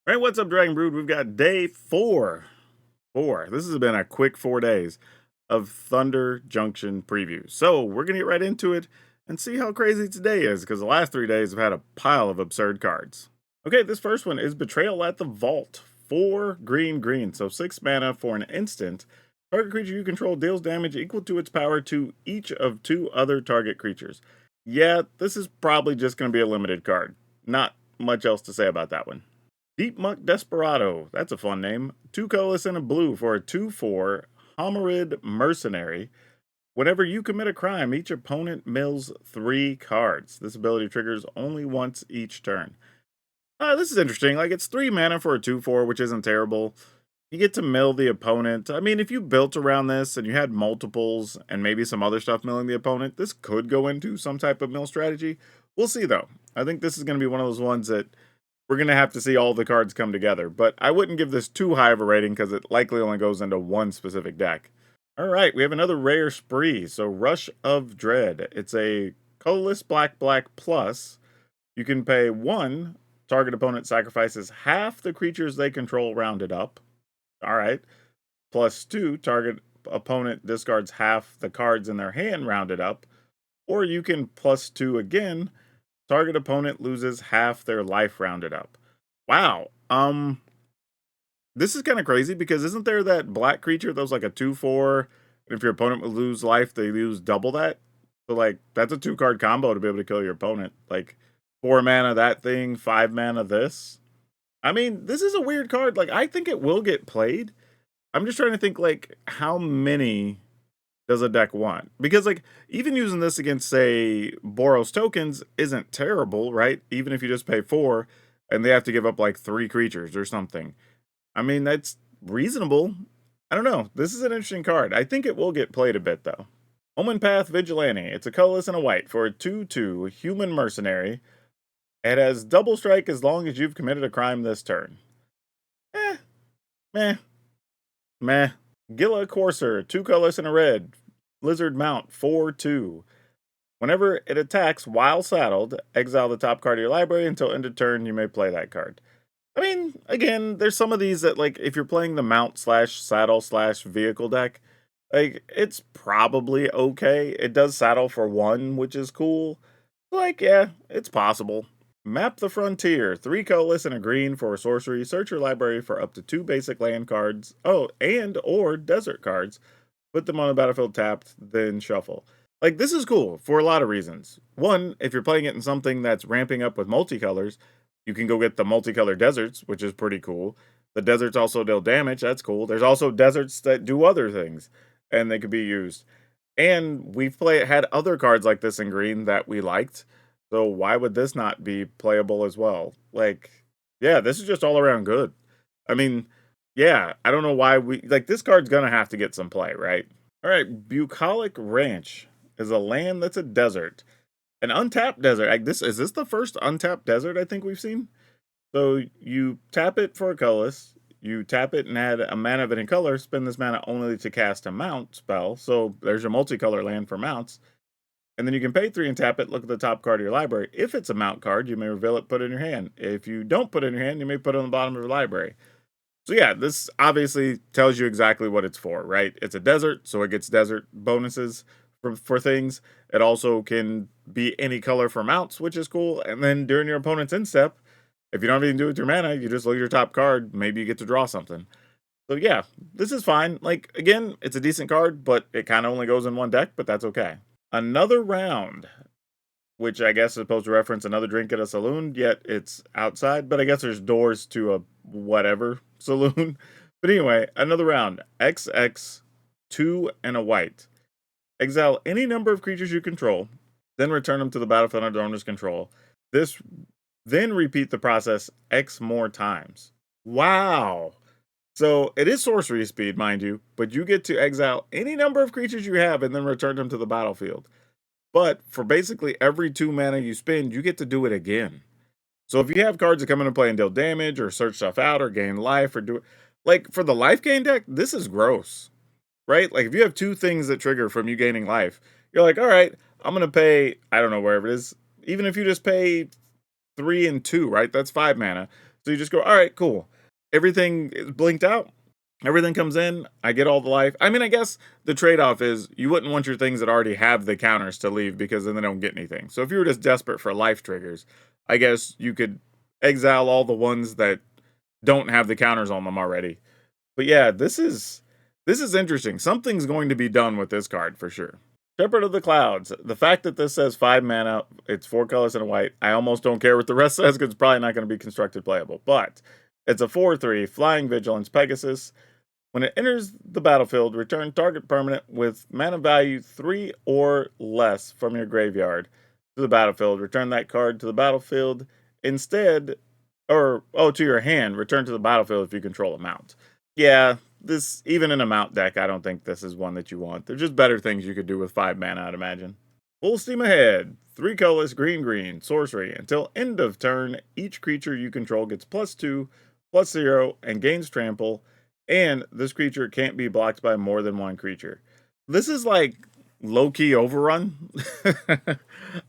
All right, what's up, Dragon Brood? We've got day four. This has been a quick 4 days of Thunder Junction preview. So we're gonna get right into it and see how crazy today is, because the last 3 days have had a pile of absurd cards. Okay, this first one is Betrayal at the Vault. 4 green, so 6 mana for an instant. Target creature you control deals damage equal to its power to each of 2 other target creatures. Yeah, this is probably just gonna be a limited card. Not much else to say about that one. Deep Muk Desperado. That's a fun name. 2 colorless and a blue for a 2/4 Hominid Mercenary. Whenever you commit a crime, each opponent mills 3 cards. This ability triggers only once each turn. This is interesting. Like, it's 3 mana for a 2/4, which isn't terrible. You get to mill the opponent. I mean, if you built around this and you had multiples and maybe some other stuff milling the opponent, this could go into some type of mill strategy. We'll see, though. I think this is going to be one of those ones that we're going to have to see all the cards come together, but I wouldn't give this too high of a rating because it likely only goes into one specific deck. All right, we have another rare spree. So Rush of Dread. It's a colorless black plus. You can pay 1, target opponent sacrifices half the creatures they control rounded up. All right. +2, target opponent discards half the cards in their hand rounded up. Or you can +2 again. Target opponent loses half their life rounded up. Wow. This is kind of crazy because isn't there that black creature that was like a 2/4, and if your opponent would lose life, they lose double that? So like that's a 2 card combo to be able to kill your opponent. Like 4 mana that thing, 5 mana this. I mean, this is a weird card. Like, I think it will get played. I'm just trying to think like how many does a deck want? Because like even using this against say Boros tokens isn't terrible, right? Even if you just pay 4 and they have to give up like 3 creatures or something. I mean, that's reasonable. I don't know. This is an interesting card. I think it will get played a bit though. Omen Path Vigilante. It's a colorless and a white for a 2/2 human mercenary. It has double strike as long as you've committed a crime this turn. Eh, meh, meh. Gila Courser, 2 colors and a red. Lizard Mount, 4/2. Whenever it attacks while saddled, exile the top card of your library until end of turn. You may play that card. I mean, again, there's some of these that, like, if you're playing the mount slash saddle slash vehicle deck, like, it's probably okay. It does saddle for 1, which is cool. Like, yeah, it's possible. Map the Frontier. 3 colorless and a green for a sorcery. Search your library for up to 2 basic land cards. Oh, and or desert cards. Put them on the battlefield tapped, then shuffle. Like, this is cool for a lot of reasons. One, if you're playing it in something that's ramping up with multicolors, you can go get the multicolor deserts, which is pretty cool. The deserts also deal damage. That's cool. There's also deserts that do other things, and they could be used. And we've had other cards like this in green that we liked. So why would this not be playable as well? Like, yeah, this is just all around good. I mean, yeah, I don't know why this card's gonna have to get some play, right? All right, Bucolic Ranch is a land that's a desert, an untapped desert. Is this the first untapped desert I think we've seen? So you tap it for a colorless, you tap it and add a mana of any color. Spend this mana only to cast a mount spell. So there's your multicolor land for mounts. And then you can pay 3 and tap it, look at the top card of your library. If it's a mount card, you may reveal it, put it in your hand. If you don't put it in your hand, you may put it on the bottom of your library. So yeah, this obviously tells you exactly what it's for, right? It's a desert, so it gets desert bonuses for things. It also can be any color for mounts, which is cool. And then during your opponent's end step, if you don't have anything to do with your mana, you just look at your top card. Maybe you get to draw something. So yeah, this is fine. Like, again, it's a decent card, but it kind of only goes in one deck, but that's okay. Another round, which I guess is supposed to reference another drink at a saloon, yet it's outside, but I guess there's doors to a whatever saloon. But anyway, another round. XX, 2 and a white. Exile any number of creatures you control, then return them to the battlefield under owner's control. Then repeat the process X more times. Wow. So it is sorcery speed, mind you, but you get to exile any number of creatures you have and then return them to the battlefield. But for basically every 2 mana you spend, you get to do it again. So if you have cards that come into play and deal damage or search stuff out or gain life or do it, like for the life gain deck, this is gross, right? Like if you have 2 things that trigger from you gaining life, you're like, all right, I'm going to pay, I don't know, wherever it is. Even if you just pay 3 and 2, right? That's 5 mana. So you just go, all right, cool. Everything is blinked out. Everything comes in. I get all the life. I mean, I guess the trade off is you wouldn't want your things that already have the counters to leave because then they don't get anything. So if you were just desperate for life triggers, I guess you could exile all the ones that don't have the counters on them already. But yeah, this is interesting. Something's going to be done with this card for sure. Shepherd of the Clouds. The fact that this says 5 mana, it's 4 colors and a white. I almost don't care what the rest says because it's probably not going to be constructed playable. But it's a 4/3 flying vigilance Pegasus. When it enters the battlefield, return target permanent with mana value 3 or less from your graveyard to the battlefield. Return that card to the battlefield instead, to your hand. Return to the battlefield if you control a mount. Yeah, this, even in a mount deck, I don't think this is one that you want. There's just better things you could do with 5 mana, I'd imagine. Full steam ahead. 3 colorless green, sorcery. Until end of turn, each creature you control gets +2/+0, and gains trample, and this creature can't be blocked by more than one creature. This is like low-key Overrun.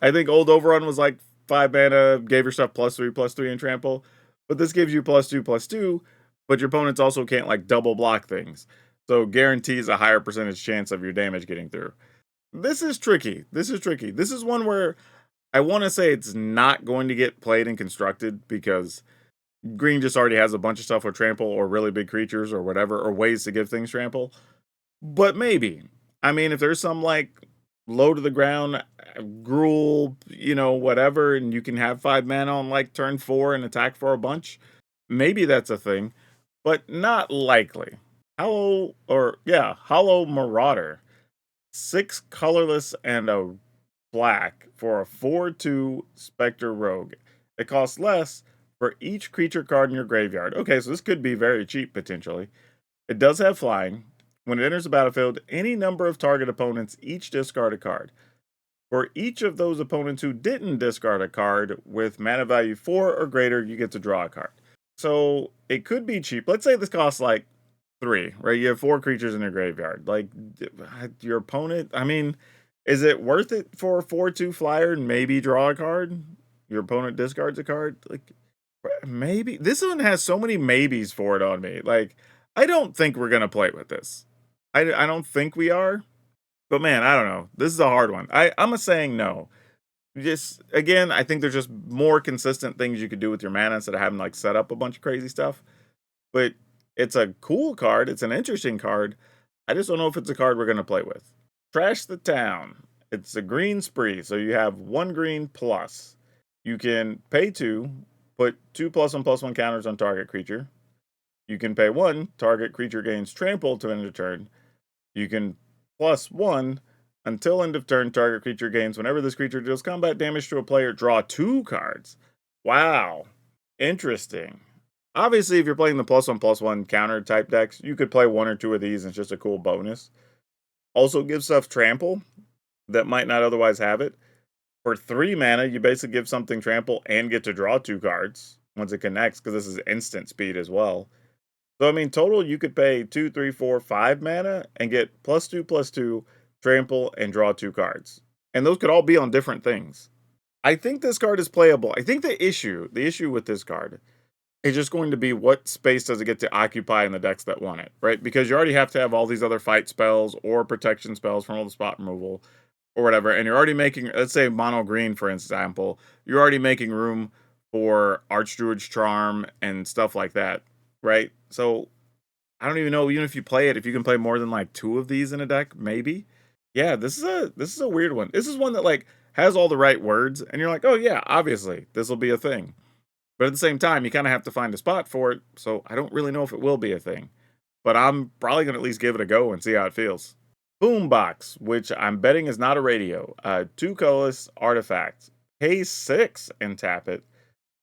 I think old Overrun was like 5 mana, gave your stuff +3/+3 and trample, but this gives you +2/+2, but your opponents also can't like double block things. So guarantees a higher percentage chance of your damage getting through. This is tricky. This is one where I want to say it's not going to get played and constructed because green just already has a bunch of stuff with trample or really big creatures or whatever, or ways to give things trample. But maybe. I mean, if there's some like low to the ground gruel, whatever, and you can have 5 mana on like turn 4 and attack for a bunch, maybe that's a thing, but not likely. Hollow Marauder. 6 colorless and a black for a 4/2 Spectre Rogue. It costs less for each creature card in your graveyard. Okay, so this could be very cheap potentially. It does have flying. When it enters the battlefield, any number of target opponents each discard a card. For each of those opponents who didn't discard a card with mana value 4 or greater, you get to draw a card. So it could be cheap. Let's say this costs like 3, right? You have 4 creatures in your graveyard. Like, your opponent, I mean, is it worth it for a 4/2 flyer and maybe draw a card? Your opponent discards a card? Like, maybe. This one has so many maybes for it on me. Like, I don't think we're going to play with this. I don't think we are. But man, I don't know. This is a hard one. I'm a saying no. Just, again, I think there's just more consistent things you could do with your mana instead of having like set up a bunch of crazy stuff. But it's a cool card. It's an interesting card. I just don't know if it's a card we're going to play with. Trash the Town. It's a green spree, so you have 1 green plus. You can pay 2, put 2+1/+1 counters on target creature. You can pay 1, target creature gains trample to end of turn. You can +1 until end of turn, target creature gains whenever this creature deals combat damage to a player, draw 2 cards. Wow. Interesting. Obviously, if you're playing the +1/+1 counter type decks, you could play 1 or 2 of these and it's just a cool bonus. Also give stuff trample that might not otherwise have it. For 3 mana, you basically give something trample and get to draw 2 cards once it connects, because this is instant speed as well. So, I mean, total, you could pay 2, 3, 4, 5 mana and get +2/+2, trample, and draw 2 cards. And those could all be on different things. I think this card is playable. I think the issue with this card is just going to be what space does it get to occupy in the decks that want it, right? Because you already have to have all these other fight spells or protection spells from all the spot removal or whatever. And you're already making, let's say mono green, for example, you're already making room for Archdruid's Charm and stuff like that, right? So I don't even know, even if you play it, if you can play more than like 2 of these in a deck, maybe. Yeah, this is a weird one. This is one that like has all the right words, and you're like, oh yeah, obviously this will be a thing. But at the same time, you kind of have to find a spot for it, so I don't really know if it will be a thing. But I'm probably gonna at least give it a go and see how it feels. Boombox, which I'm betting is not a radio. 2 colorless artifact. Pay 6 and tap it.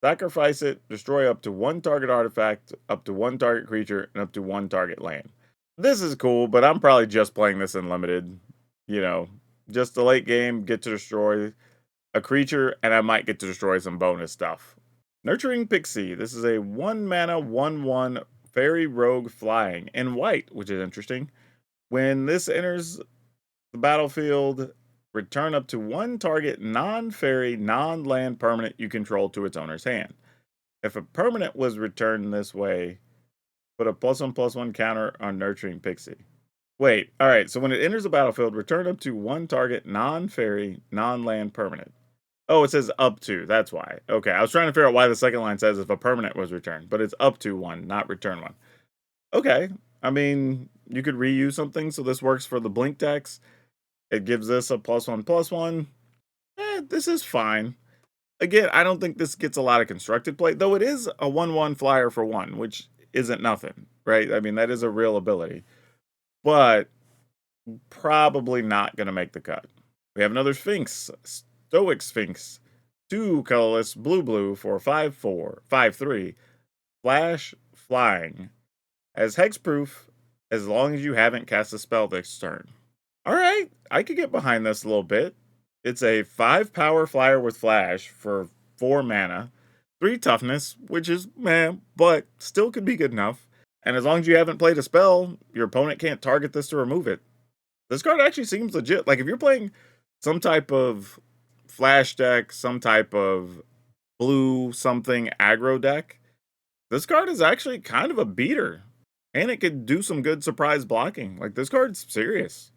Sacrifice it, destroy up to 1 target artifact, up to 1 target creature, and up to 1 target land. This is cool, but I'm probably just playing this in limited. Just the late game, get to destroy a creature, and I might get to destroy some bonus stuff. Nurturing Pixie. This is a 1 mana 1/1 fairy rogue flying in white, which is interesting. When this enters the battlefield, return up to 1 target non-fairy, non-land permanent you control to its owner's hand. If a permanent was returned this way, put a +1/+1 counter on Nurturing Pixie. Wait, alright, so when it enters the battlefield, return up to one target non-fairy, non-land permanent. Oh, it says up to, that's why. Okay, I was trying to figure out why the second line says if a permanent was returned, but it's up to one, not return one. Okay, I mean, you could reuse something, so this works for the blink decks. It gives this a +1/+1. This is fine. Again, I don't think this gets a lot of constructed play, though it is a 1/1 flyer for one, which isn't nothing, right? I mean, that is a real ability, but probably not going to make the cut. We have another Sphinx, Stoic Sphinx, 2 colorless, blue for 5/4, 5/3, flash, flying. As hexproof, as long as you haven't cast a spell this turn. Alright, I could get behind this a little bit. It's a 5 power flyer with flash for 4 mana, 3 toughness, which is meh, but still could be good enough. And as long as you haven't played a spell, your opponent can't target this to remove it. This card actually seems legit. Like if you're playing some type of flash deck, some type of blue something aggro deck, this card is actually kind of a beater. And it could do some good surprise blocking. Like this card's serious.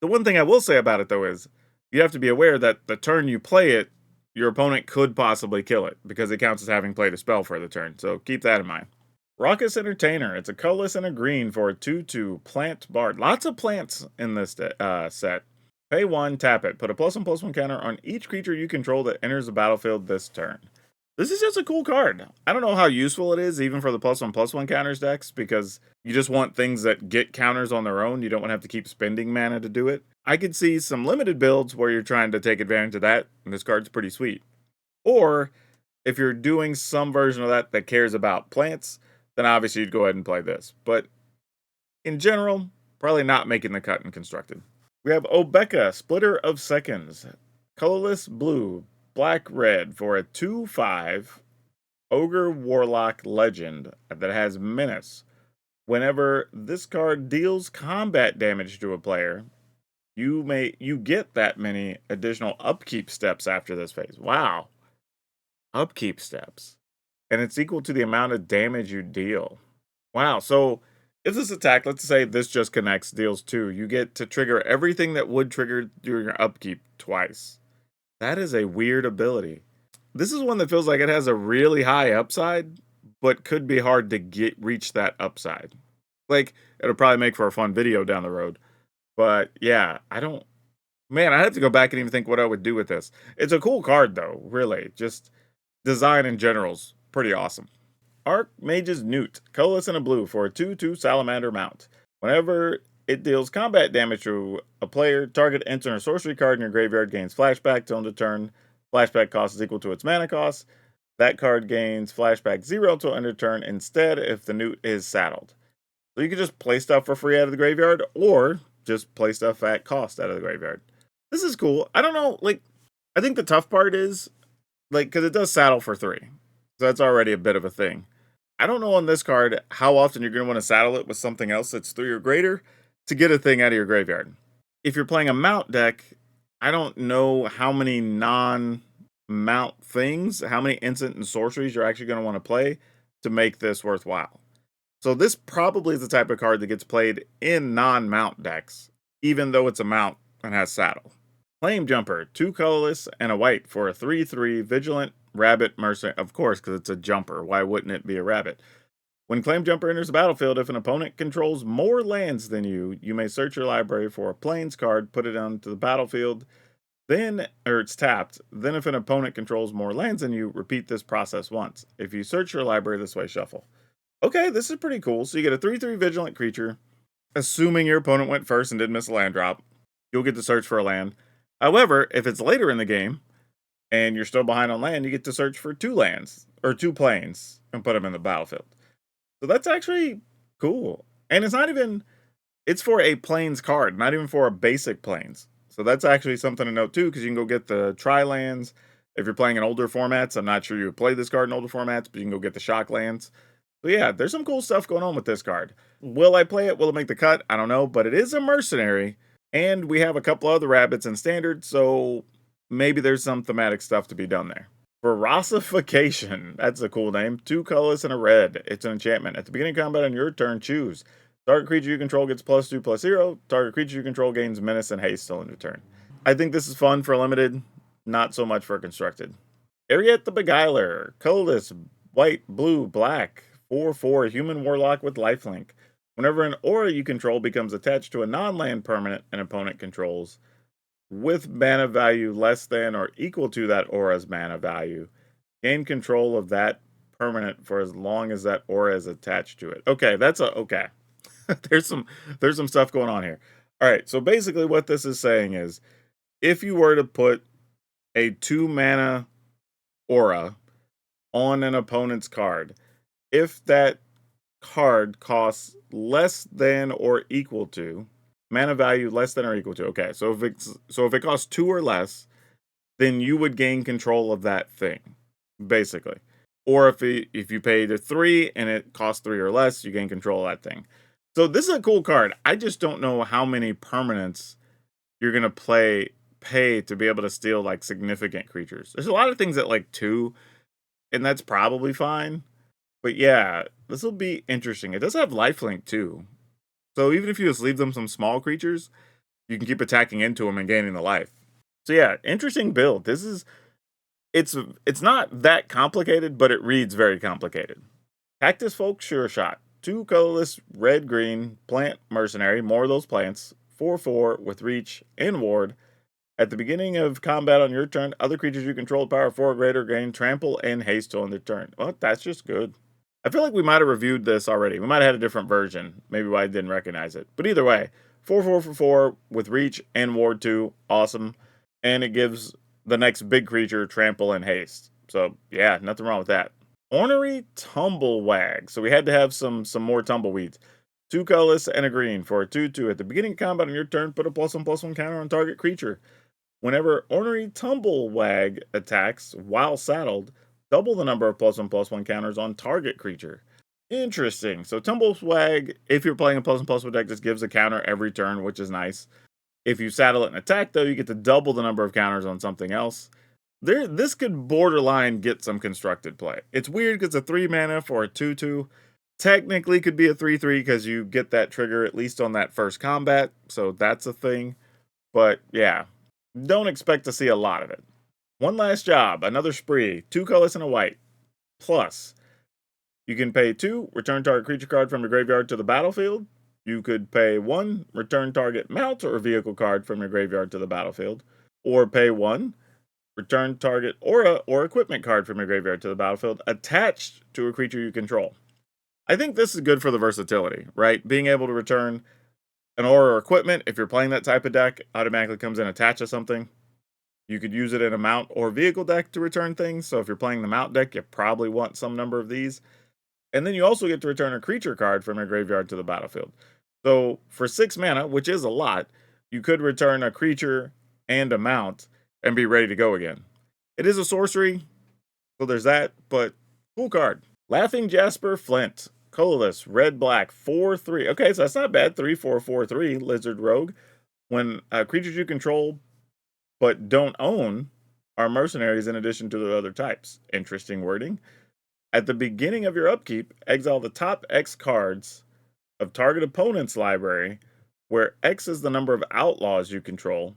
The one thing I will say about it though is you have to be aware that the turn you play it, your opponent could possibly kill it because it counts as having played a spell for the turn. So keep that in mind. Rockus Entertainer. It's a colorless and a green for a 2/2 plant bard. Lots of plants in this set. Pay 1, tap it. Put a +1/+1 counter on each creature you control that enters the battlefield this turn. This is just a cool card. I don't know how useful it is even for the +1/+1 counters decks because you just want things that get counters on their own. You don't want to have to keep spending mana to do it. I could see some limited builds where you're trying to take advantage of that, and this card's pretty sweet. Or if you're doing some version of that that cares about plants, then obviously you'd go ahead and play this. But in general, probably not making the cut in constructed. We have Obca Splitter of Seconds. Colorless blue, black red for a 2/5 Ogre Warlock legend that has menace. Whenever this card deals combat damage to a player, you get that many additional upkeep steps after this phase. Wow. Upkeep steps. And it's equal to the amount of damage you deal. Wow. So if this attack, let's say this just connects, deals 2, you get to trigger everything that would trigger during your upkeep twice. That is a weird ability. This is one that feels like it has a really high upside, but could be hard to reach that upside. Like, it'll probably make for a fun video down the road. But yeah, I have to go back and even think what I would do with this. It's a cool card though, really. Just design in general's pretty awesome. Archmage's Newt, colorless and a blue for a 2/2 salamander mount. Whenever it deals combat damage to a player, target enter a sorcery card in your graveyard gains flashback till end of turn. Flashback cost is equal to its mana cost. That card gains flashback 0 till end of turn instead if the Newt is saddled. So you can just play stuff for free out of the graveyard, or just play stuff at cost out of the graveyard. This is cool. I don't know, like, I think the tough part is, like, because it does saddle for 3. So that's already a bit of a thing. I don't know on this card how often you're going to want to saddle it with something else that's 3 or greater to get a thing out of your graveyard. If you're playing a mount deck, I don't know how many non-mount things, how many instant and sorceries you're actually going to want to play to make this worthwhile. So this probably is the type of card that gets played in non-mount decks, even though it's a mount and has saddle. Flame Jumper, 2 colorless and a white for a 3/3 Vigilant Rabbit Mercenary. Of course, because it's a jumper. Why wouldn't it be a rabbit? When Flame Jumper enters the battlefield, if an opponent controls more lands than you, you may search your library for a plains card, put it onto the battlefield, or it's tapped. Then if an opponent controls more lands than you, repeat this process once. If you search your library this way, shuffle. Okay, this is pretty cool. So you get a 3/3 Vigilant creature. Assuming your opponent went first and didn't miss a land drop, you'll get to search for a land. However, if it's later in the game, and you're still behind on land, you get to search for 2 lands, or 2 plains, and put them in the battlefield. So that's actually cool. And it's for a plains card, not even for a basic plains. So that's actually something to note too, because you can go get the tri-lands. If you're playing in older formats, I'm not sure you would play this card in older formats, but you can go get the shock lands. So yeah, there's some cool stuff going on with this card. Will I play it? Will it make the cut? I don't know, but it is a mercenary, and we have a couple other rabbits in standard, so maybe there's some thematic stuff to be done there. Ferocification. That's a cool name. 2 colorless and a red. It's an enchantment. At the beginning of combat on your turn, choose. Target creature you control gets +2/+0. Target creature you control gains menace and haste till end of turn. I think this is fun for limited, not so much for constructed. Ariette the Beguiler. Colorless, white, blue, black. 4/4 human warlock with lifelink. Whenever an aura you control becomes attached to a non-land permanent an opponent controls, with mana value less than or equal to that aura's mana value, gain control of that permanent for as long as that aura is attached to it. Okay, that's a okay. there's some stuff going on here. All right, so basically what this is saying is if you were to put a 2 mana aura on an opponent's card, if that card costs less than or equal to mana value less than or equal to. Okay, so if it costs 2 or less, then you would gain control of that thing, basically. Or if you pay the 3 and it costs 3 or less, you gain control of that thing. So this is a cool card. I just don't know how many permanents you're gonna pay to be able to steal like significant creatures. There's a lot of things at like 2, and that's probably fine. But yeah, this will be interesting. It does have lifelink too. So even if you just leave them some small creatures, you can keep attacking into them and gaining the life. So yeah, interesting build. This is it's not that complicated, but it reads very complicated. Cactus Folk Sure Shot. 2 colorless, red green, plant mercenary, more of those plants, 4/4 with reach and ward. At the beginning of combat on your turn, other creatures you control power 4 or greater gain trample and haste till end of turn. Well, that's just good. I feel like we might have reviewed this already. We might have had a different version. Maybe why I didn't recognize it. But either way, 4/4 for 4 with reach and ward 2. Awesome. And it gives the next big creature trample and haste. So yeah, nothing wrong with that. Ornery Tumble Whack. So we had to have some more tumbleweeds. 2 colorless and a green for a 2/2. At the beginning of combat on your turn, put a +1/+1 counter on target creature. Whenever Ornery Tumble Whack attacks while saddled, double the number of +1/+1 counters on target creature. Interesting. So Tumble Whack, if you're playing a +1/+1 deck, just gives a counter every turn, which is nice. If you saddle it and attack, though, you get to double the number of counters on something else. This could borderline get some constructed play. It's weird because it's a 3 mana for a 2/2. Technically could be a 3/3 because you get that trigger at least on that first combat, so that's a thing. But yeah, don't expect to see a lot of it. One last job, another spree, 2 colors and a white. Plus, you can pay 2, return target creature card from your graveyard to the battlefield. You could pay 1, return target mount or vehicle card from your graveyard to the battlefield. Or pay 1, return target aura or equipment card from your graveyard to the battlefield attached to a creature you control. I think this is good for the versatility, right? Being able to return an aura or equipment, if you're playing that type of deck, automatically comes in attached to something. You could use it in a mount or vehicle deck to return things. So if you're playing the mount deck, you probably want some number of these. And then you also get to return a creature card from your graveyard to the battlefield. So for 6 mana, which is a lot, you could return a creature and a mount and be ready to go again. It is a sorcery, so there's that, but cool card. Laughing Jasper Flint. Colorless, red, black, 4/3. Okay, so that's not bad. 3/4/4/3, Lizard Rogue. When creatures you control but don't own are mercenaries in addition to the other types. Interesting wording. At the beginning of your upkeep, exile the top X cards of target opponent's library, where X is the number of outlaws you control.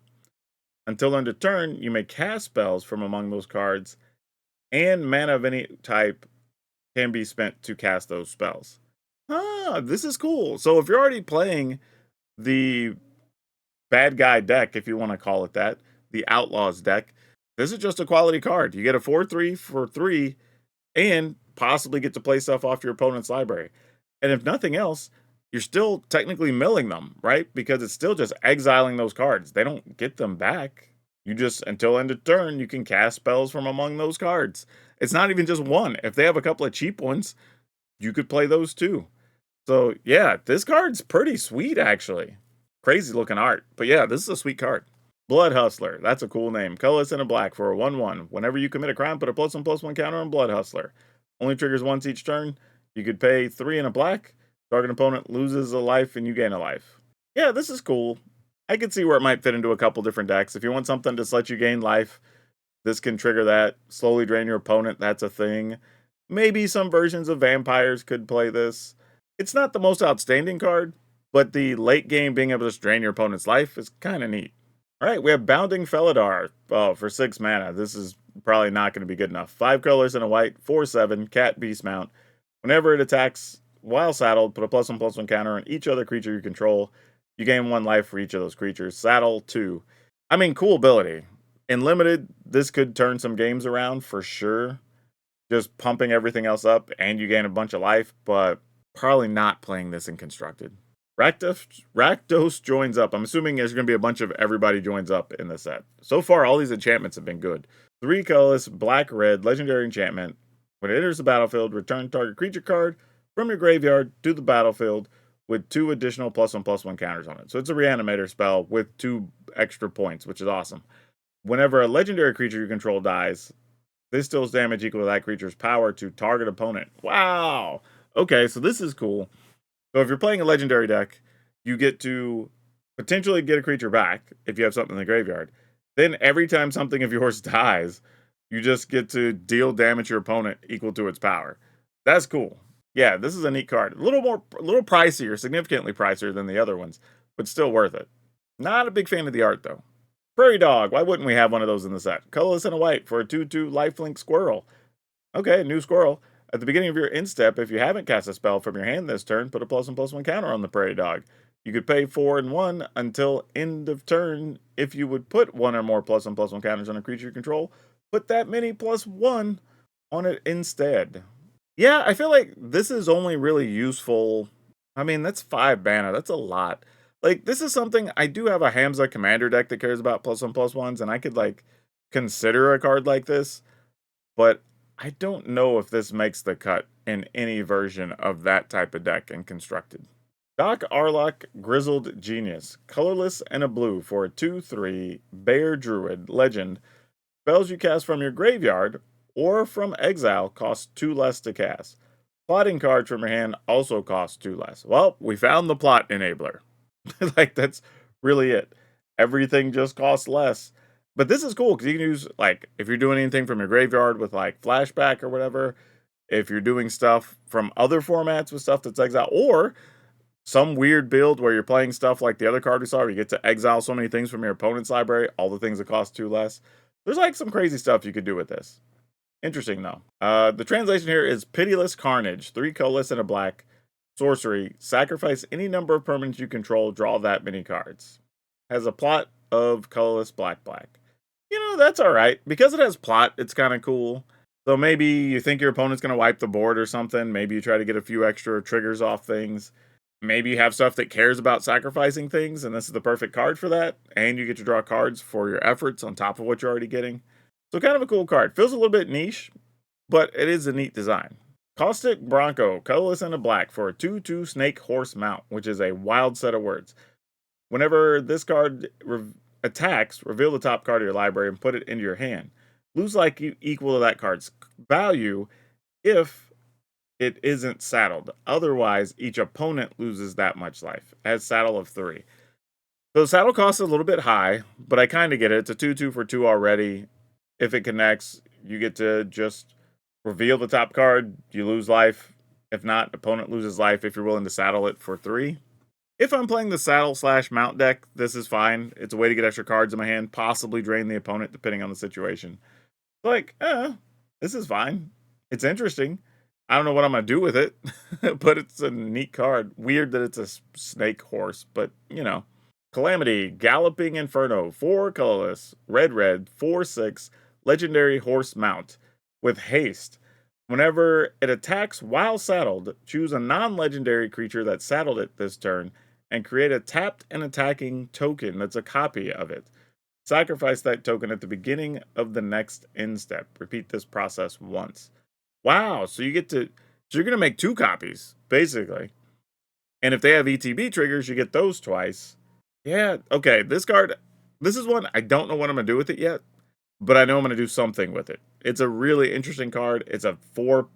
Until end of turn, you may cast spells from among those cards, and mana of any type can be spent to cast those spells. Ah, this is cool. So if you're already playing the bad guy deck, if you want to call it that, the Outlaws deck, this is just a quality card. You get a 4/3 for 3 and possibly get to play stuff off your opponent's library. And if nothing else, you're still technically milling them, right? Because it's still just exiling those cards. They don't get them back. You just, until end of turn, you can cast spells from among those cards. It's not even just one. If they have a couple of cheap ones, you could play those too. So yeah, this card's pretty sweet, actually. Crazy looking art. But yeah, this is a sweet card. Blood Hustler. That's a cool name. Colorless and a black for a 1/1. Whenever you commit a crime, put a +1/+1 counter on Blood Hustler. Only triggers once each turn. You could pay 3 and a black. Target opponent loses a life and you gain a life. Yeah, this is cool. I could see where it might fit into a couple different decks. If you want something to just let you gain life, This can trigger that. Slowly drain your opponent. That's a thing. Maybe some versions of vampires could play this. It's not the most outstanding card, but the late game being able to just drain your opponent's life is kind of neat. All right, we have Bounding Fadar for 6 mana. This is probably not going to be good enough. 5 colors and a white, 4/7, cat beast mount. Whenever it attacks while saddled, put a +1/+1 counter on each other creature you control. You gain 1 life for each of those creatures. Saddle 2. I mean, cool ability. In limited, this could turn some games around for sure. Just pumping everything else up and you gain a bunch of life, but probably not playing this in constructed. Rattos joins up. I'm assuming there's going to be a bunch of everybody joins up in the set. So far, all these enchantments have been good. 3 colorless, black, red, legendary enchantment. When it enters the battlefield, return target creature card from your graveyard to the battlefield with 2 additional +1/+1 counters on it. So it's a reanimator spell with 2 extra points, which is awesome. Whenever a legendary creature you control dies, this deals damage equal to that creature's power to target opponent. Wow! Okay, so this is cool. So if you're playing a legendary deck, you get to potentially get a creature back if you have something in the graveyard. Then every time something of yours dies, you just get to deal damage to your opponent equal to its power. That's cool. Yeah, this is a neat card. A little pricier, significantly pricier than the other ones, but still worth it. Not a big fan of the art though. Prairie Dog, why wouldn't we have one of those in the set? Colorless and a white for a 2/2 LifeLink Squirrel. Okay, new squirrel. At the beginning of your instep, if you haven't cast a spell from your hand this turn, put a +1/+1 counter on the Prairie Dog. You could pay 4 and 1 until end of turn. If you would put 1 or more +1/+1 counters on a creature you control, put that many +1 on it instead. Yeah, I feel like this is only really useful. I mean, that's 5 mana. That's a lot. Like, this is something I do have a Hamza commander deck that cares about +1/+1s, and I could like consider a card like this, but I don't know if this makes the cut in any version of that type of deck in constructed. Doc Arlock, Grizzled Genius, colorless and a blue for a 2/3 Bear Druid legend. Spells you cast from your graveyard or from exile cost 2 less to cast. Plotting cards from your hand also cost 2 less. Well, we found the plot enabler. Like, that's really it. Everything just costs less. But this is cool because you can use, like, if you're doing anything from your graveyard with, like, flashback or whatever, if you're doing stuff from other formats with stuff that's exile, or some weird build where you're playing stuff like the other card we saw where you get to exile so many things from your opponent's library, all the things that cost 2 less. There's, like, some crazy stuff you could do with this. Interesting, though. The translation here is Pitiless Carnage, 3 colorless and a black. Sorcery, sacrifice any number of permanents you control, draw that many cards. Has a plot of colorless black. You know, that's alright. Because it has plot, it's kind of cool. So maybe you think your opponent's going to wipe the board or something. Maybe you try to get a few extra triggers off things. Maybe you have stuff that cares about sacrificing things, and this is the perfect card for that. And you get to draw cards for your efforts on top of what you're already getting. So kind of a cool card. Feels a little bit niche, but it is a neat design. Caustic Bronco, colorless and a black for a 2/2 Snake Horse Mount, which is a wild set of words. Whenever this card attacks, reveal the top card of your library and put it into your hand. Lose life equal to that card's value if it isn't saddled. Otherwise, each opponent loses that much life. Has saddle of 3. So the saddle cost is a little bit high, but I kind of get it. It's a 2/2 for 2 already. If it connects, you get to just reveal the top card, you lose life. If not, opponent loses life if you're willing to saddle it for 3. If I'm playing the saddle/mount deck, this is fine. It's a way to get extra cards in my hand, possibly drain the opponent depending on the situation. Like, this is fine. It's interesting. I don't know what I'm going to do with it, but it's a neat card. Weird that it's a snake horse, but, you know. Calamity, Galloping Inferno, 4 colorless, red, 4/6, legendary horse mount with haste. Whenever it attacks while saddled, choose a non-legendary creature that saddled it this turn and create a tapped and attacking token that's a copy of it. Sacrifice that token at the beginning of the next end step. Repeat this process once. Wow, so you get to, so you're going to make 2 copies, basically. And if they have ETB triggers, you get those twice. Yeah, okay, this card, this is one, I don't know what I'm going to do with it yet, but I know I'm going to do something with it. It's a really interesting card. It's a 4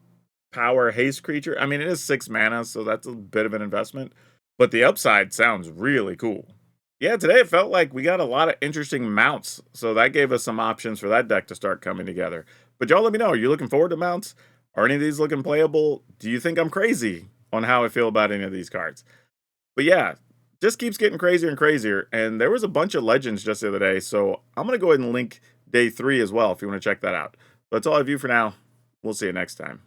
power haste creature. I mean, it is 6 mana, so that's a bit of an investment, but the upside sounds really cool. Yeah, today it felt like we got a lot of interesting mounts, so that gave us some options for that deck to start coming together. But y'all let me know, are you looking forward to mounts? Are any of these looking playable? Do you think I'm crazy on how I feel about any of these cards? But yeah, just keeps getting crazier and crazier, and there was a bunch of legends just the other day, so I'm going to go ahead and link day 3 as well if you want to check that out. But that's all I have for now. We'll see you next time.